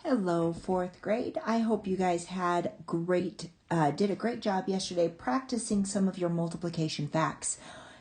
Hello, fourth grade. I hope you guys did a great job yesterday practicing some of your multiplication facts.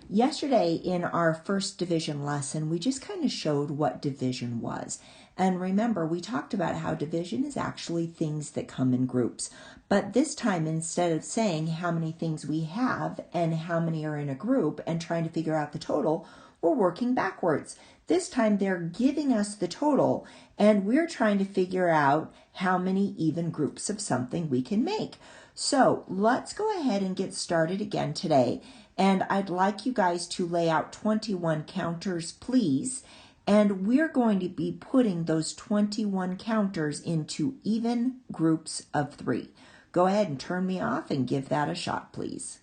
Yesterday in our first division lesson, we just kind of showed what division was. And remember, we talked about how division is actually things that come in groups. But this time, instead of saying how many things we have and how many are in a group and trying to figure out the total, we're working backwards. This time they're giving us the total and we're trying to figure out how many even groups of something we can make. So let's go ahead and get started again today. And I'd like you guys to lay out 21 counters, please. And we're going to be putting those 21 counters into even groups of 3. Go ahead and turn me off and give that a shot, please.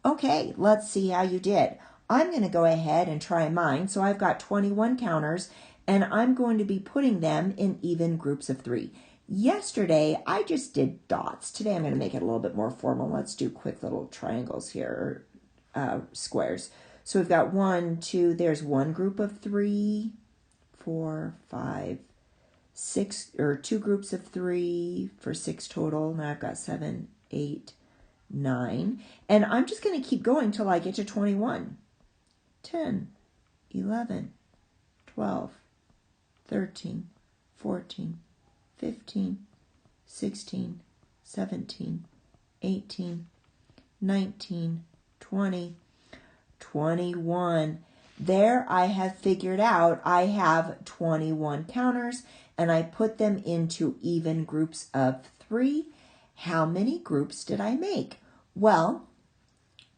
Okay, let's see how you did. I'm going to go ahead and try mine. So I've got 21 counters, and I'm going to be putting them in even groups of 3. Yesterday, I just did dots. Today, I'm going to make it a little bit more formal. Let's do quick little triangles here, squares. So we've got 1, 2, there's one group of 3, 4, 5, 6, or 2 groups of 3 for 6 total. Now I've got 7, 8, 9, and I'm just going to keep going till I get to 21. 10, 11, 12, 13, 14, 15, 16, 17, 18, 19, 20, 21. There I have figured out I have 21 counters, and I put them into even groups of 3. How many groups did I make? Well,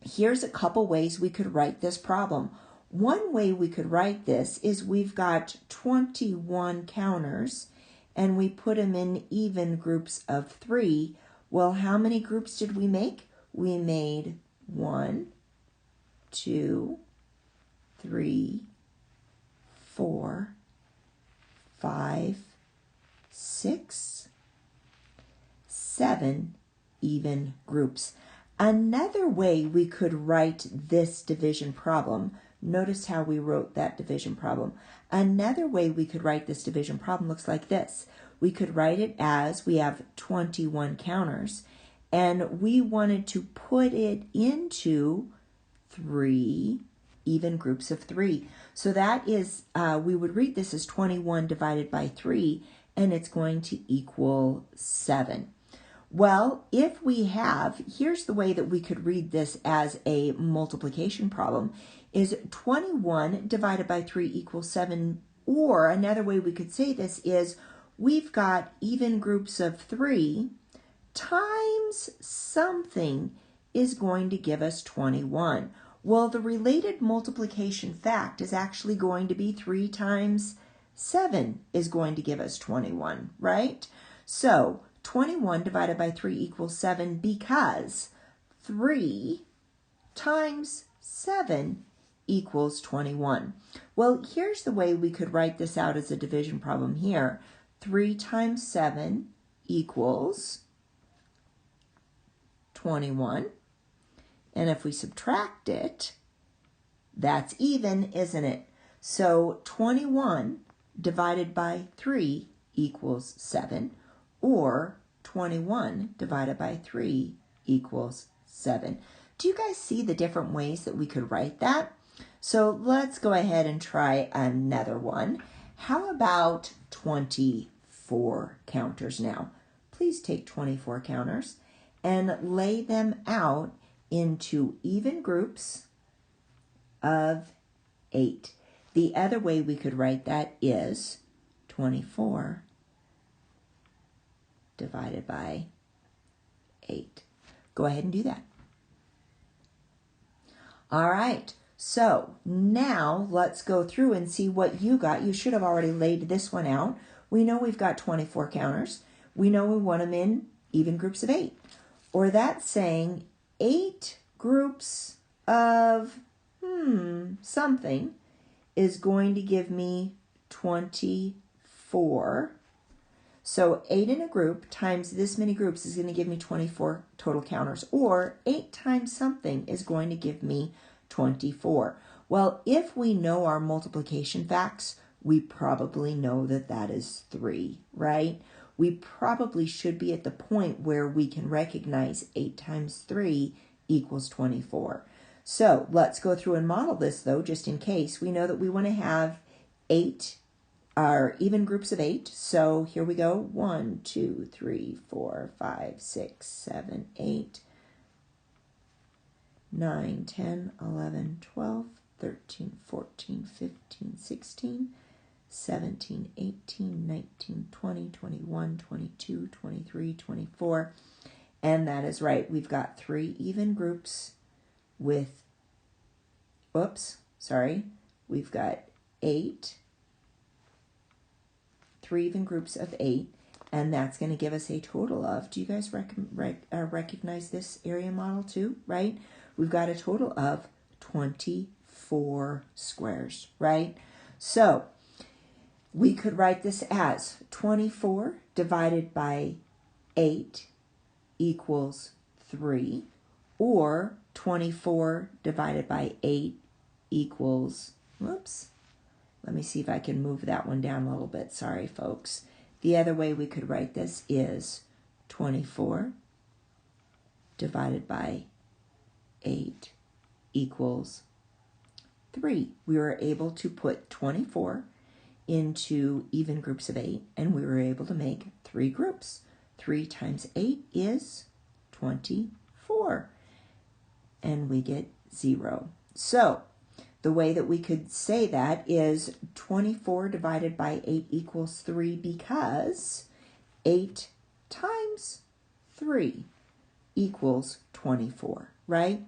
here's a couple ways we could write this problem. One way we could write this is we've got 21 counters and we put them in even groups of 3. Well, how many groups did we make? We made 1, 2, 3, 4, 5, 6, 7 even groups. Another way we could write this division problem, notice how we wrote that division problem. Another way we could write this division problem looks like this. We could write it as we have 21 counters and we wanted to put it into 3 even groups of 3. So that is, we would read this as 21 divided by 3, and it's going to equal 7. Well, if we have, here's the way that we could read this as a multiplication problem, is 21 divided by 3 equals 7, or another way we could say this is we've got even groups of 3 times something is going to give us 21. Well, the related multiplication fact is actually going to be 3 times 7 is going to give us 21, right? So 21 divided by 3 equals 7 because 3 times 7 equals 21. Well, here's the way we could write this out as a division problem here. 3 times 7 equals 21. And if we subtract it, that's even, isn't it? So 21 divided by 3 equals 7. Or 21 divided by 3 equals 7. Do you guys see the different ways that we could write that? So let's go ahead and try another one. How about 24 counters now? Please take 24 counters and lay them out into even groups of 8. The other way we could write that is 24 divided by 8. Go ahead and do that. All right, so now let's go through and see what you got. You should have already laid this one out. We know we've got 24 counters. We know we want them in even groups of 8. Or that's saying 8 groups of something is going to give me 24. So 8 in a group times this many groups is going to give me 24 total counters. Or 8 times something is going to give me 24. Well, if we know our multiplication facts, we probably know that that is 3, right? We probably should be at the point where we can recognize 8 times 3 equals 24. So let's go through and model this, though, just in case. We know that we want to have 8 are even groups of 8. So here we go. 1, 2, 3, 4, 5, 6, 7, 8, 9, 10, 11, 12, 13, 14, 15, 16, 17, 18, 19, 20, 21, 22, 23, 24. And that is right. We've got 3 even groups with, we've got 3 even groups of 8, and that's going to give us a total of, do you guys recognize this area model too, right? We've got a total of 24 squares, right? So we could write this as 24 divided by 8 equals 3, or 24 divided by 8 equals, let me see if I can move that one down a little bit. Sorry, folks. The other way we could write this is 24 divided by 8 equals 3. We were able to put 24 into even groups of 8, and we were able to make 3 groups. 3 times 8 is 24, and we get 0. So the way that we could say that is 24 divided by 8 equals 3, because 8 times 3 equals 24, right?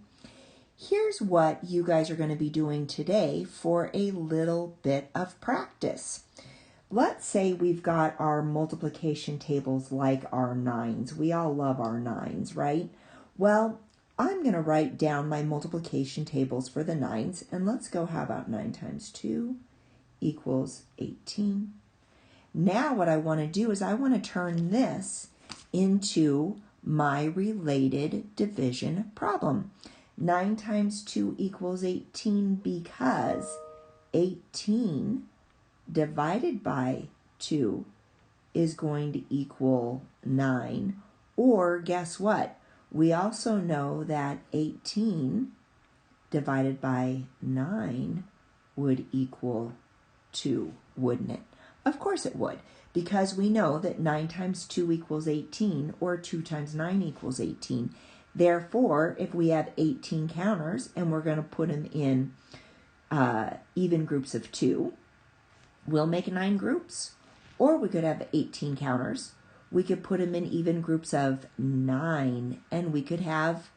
Here's what you guys are going to be doing today for a little bit of practice. Let's say we've got our multiplication tables like our 9s. We all love our 9s, right? Well, I'm going to write down my multiplication tables for the 9s, and let's go, how about 9 times 2 equals 18. Now what I want to do is I want to turn this into my related division problem. 9 times 2 equals 18, because 18 divided by 2 is going to equal 9. Or guess what? We also know that 18 divided by 9 would equal 2, wouldn't it? Of course it would, because we know that 9 times 2 equals 18, or 2 times 9 equals 18. Therefore, if we have 18 counters and we're going to put them in even groups of 2, we'll make 9 groups. Or we could have 18 counters. We could put them in even groups of 9, and we could have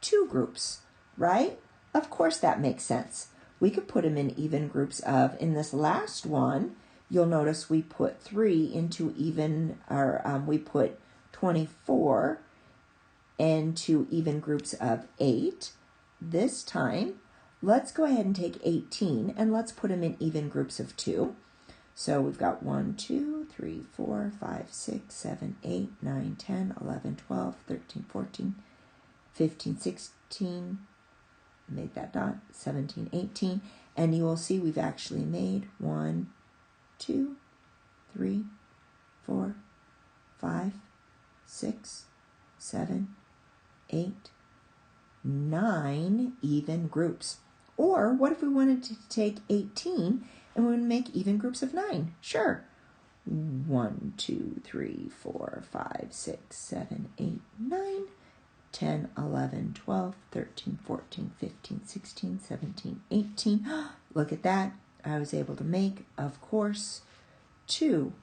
2 groups, right? Of course that makes sense. We could put them in even groups of, in this last one, you'll notice we put 3 into even, or we put 24 into even groups of 8. This time, let's go ahead and take 18, and let's put them in even groups of 2. So we've got 1, 2, 3, 4, 5, 6, 7, 8, 9, 10, 11, 12, 13, 14, 15, 16, made that dot, 17, 18, and you will see we've actually made 1, 2, 3, 4, 5, 6, 7, 8, 9 even groups. Or what if we wanted to take 18 and we would make even groups of 9? Sure. 1, 2, 3, 4, 5, 6, 7, 8, 9, 10, 11, 12, 13, 14, 15, 16, 17, 18. Look at that. I was able to make, of course, 2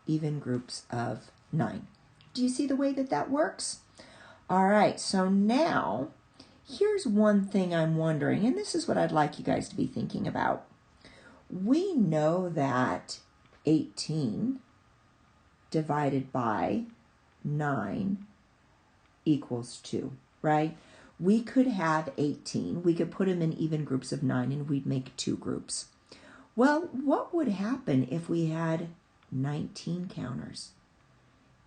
even groups of 9. Do you see the way that that works? All right, so now here's one thing I'm wondering, and this is what I'd like you guys to be thinking about. We know that 18 divided by 9 equals 2, right? We could have 18. We could put them in even groups of 9, and we'd make 2 groups. Well, what would happen if we had 19 counters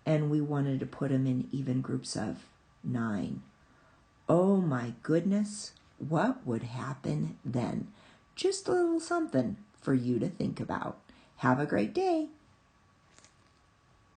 and we wanted to put them in even groups of 9? Oh my goodness, what would happen then? Just a little something for you to think about. Have a great day.